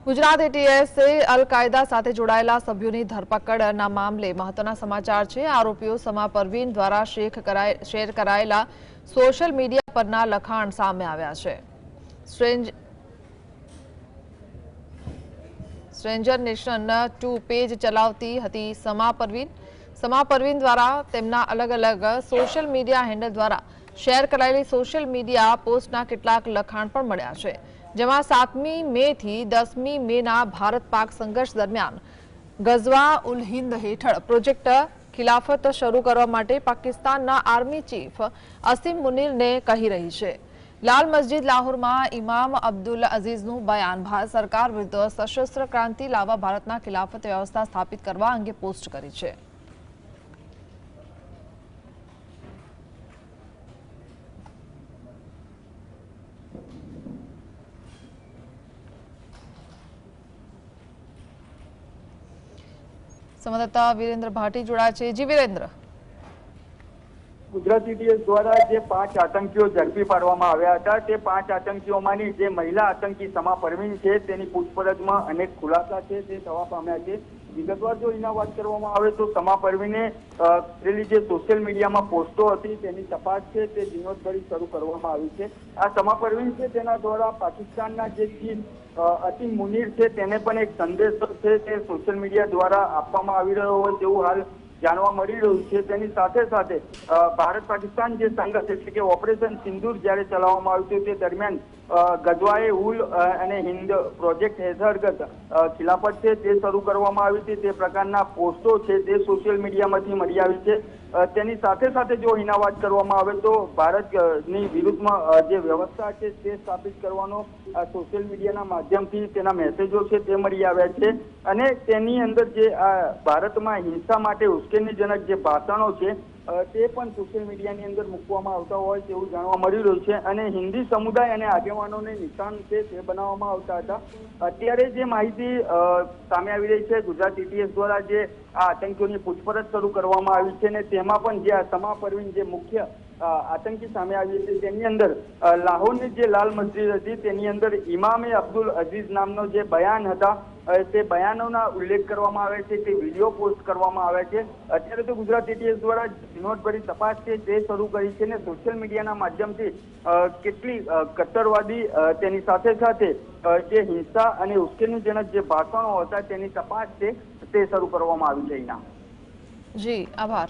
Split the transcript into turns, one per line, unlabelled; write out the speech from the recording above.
ગુજરાત એટીએસે અલ-કાયદા સાથે જોડાયેલા સભ્યોની ધરપકડના મામલે મહત્વના સમાચાર છે। આરોપીઓ સમા પરવીન દ્વારા શેર કરાયેલા સોશિયલ મીડિયા પરના લખાણ સામે આવ્યા છે। સ્ટ્રેન્જર નેશન 2 પેજ ચલાવતી હતી સમા પરવીન દ્વારા તેમના અલગ અલગ સોશિયલ મીડિયા હેન્ડલ દ્વારા શેર કરાયેલી સોશિયલ મીડિયા પોસ્ટના કેટલાક લખાણ પણ મળ્યા છે, જેમાં 7મી મે થી 10મી મેના ભારત પાક સંઘર્ષ દરમિયાન ગઝવા ઉલ હિન્દ હેઠળ પ્રોજેક્ટ ખિલાફત શરૂ કરવા માટે પાકિસ્તાનના આર્મી ચીફ અસીમ મુનીરને કહી રહી છે। લાલ મસ્જિદ લાહોરમાં ઇમામ અબ્દુલ અઝીઝનું બયાન ભારત સરકાર વિરુદ્ધ સશસ્ત્ર ક્રાંતિ લાવવા ભારતના ખિલાફત વ્યવસ્થા સ્થાપિત કરવા અંગે પોસ્ટ કરી છે। संवाददाता वीरेंद्र भाटी जोड़ा है। जी वीरेंद्र,
गुजरात एटीएस द्वारा जे 5 आतंकीओ झड़पी पाडवामां આવ્યા હતા તે 5 આતંકીઓમાંની જે મહિલા આતંકી સમા પરવીન છે તેની પૂછપરછમાં અનેક ખુલાસા છે તે થવા પામ્યા છે। વિગતવાર જો એના વાત કરવામાં આવે તો સમા પરવીને કરેલી જે સોશિયલ મીડિયામાં પોસ્ટો હતી તેની તપાસ છે તે ઝીણવટભરી શરૂ કરવામાં આવી છે। આ સમા પરવીન છે તેના દ્વારા પાકિસ્તાનના જે ચીફ અસીમ મુનીર છે તેને પણ એક સંદેશો છે તે સોશિયલ મીડિયા દ્વારા આપવામાં આવી રહ્યો હોય તેવું હાલ જાણવા મળી રહ્યું છે। તેની સાથે સાથે ભારત પાકિસ્તાન જે સંઘર્ષ એટલે કે ઓપરેશન સિંદૂર જ્યારે ચલાવવામાં આવ્યું હતું તે દરમિયાન ગઝવાએ ઉલ અને હિન્દ પ્રોજેક્ટ હેઠળ ખિલાફત છે તે શરૂ કરવામાં આવી હતી તે પ્રકારના પોસ્ટો છે તે સોશિયલ મીડિયામાંથી મળી આવી છે। તેની સાથે સાથે જો એના વાત કરવામાં આવે તો ભારતની વિરુદ્ધમાં જે વ્યવસ્થા છે તે સ્થાપિત કરવાનો સોશિયલ મીડિયાના માધ્યમથી તેના મેસેજો છે તે મળી આવ્યા છે અને તેની અંદર જે ભારતમાં હિંસા માટે ઉશ્કેરણીજનક જે ભાષણો છે તે પણ સોશિયલ મીડિયાની અંદર મૂકવામાં આવતા હોય તેવું જાણવા મળી રહ્યું છે અને હિન્દી સમુદાય અને આગેવાનોને નિશાન છે તે બનાવવામાં આવતા હતા। અત્યારે જે માહિતી સામે આવી રહી છે ગુજરાત એટીએસ દ્વારા જે આ આતંકીઓની પૂછપરછ શરૂ કરવામાં આવી છે ને તેમાં પણ જે આ સમા પરવીન જે મુખ્ય આતંકી સામે આવી છે તેની અંદર લાહોરની જે લાલ મસ્જિદ હતી તેની અંદર ઇમામે અબ્દુલ અઝીઝ નામનો જે બયાન હતા તે બયાનોના ઉલ્લેખ કરવામાં આવે છે, તે વિડીયો પોસ્ટ કરવામાં આવે છે। અત્યારે તો ગુજરાત એટીએસ દ્વારા ઝીણવટભરી તપાસ છે તે શરૂ કરી છે અને સોશિયલ મીડિયાના માધ્યમથી કેટલી કટ્ટરવાદી તેની સાથે સાથે જે હિંસા અને ઉશ્કેરણીજનક જે ભાષણો હતા તેની તપાસ છે તે શરૂ કરવામાં આવી છે।
જી આભાર।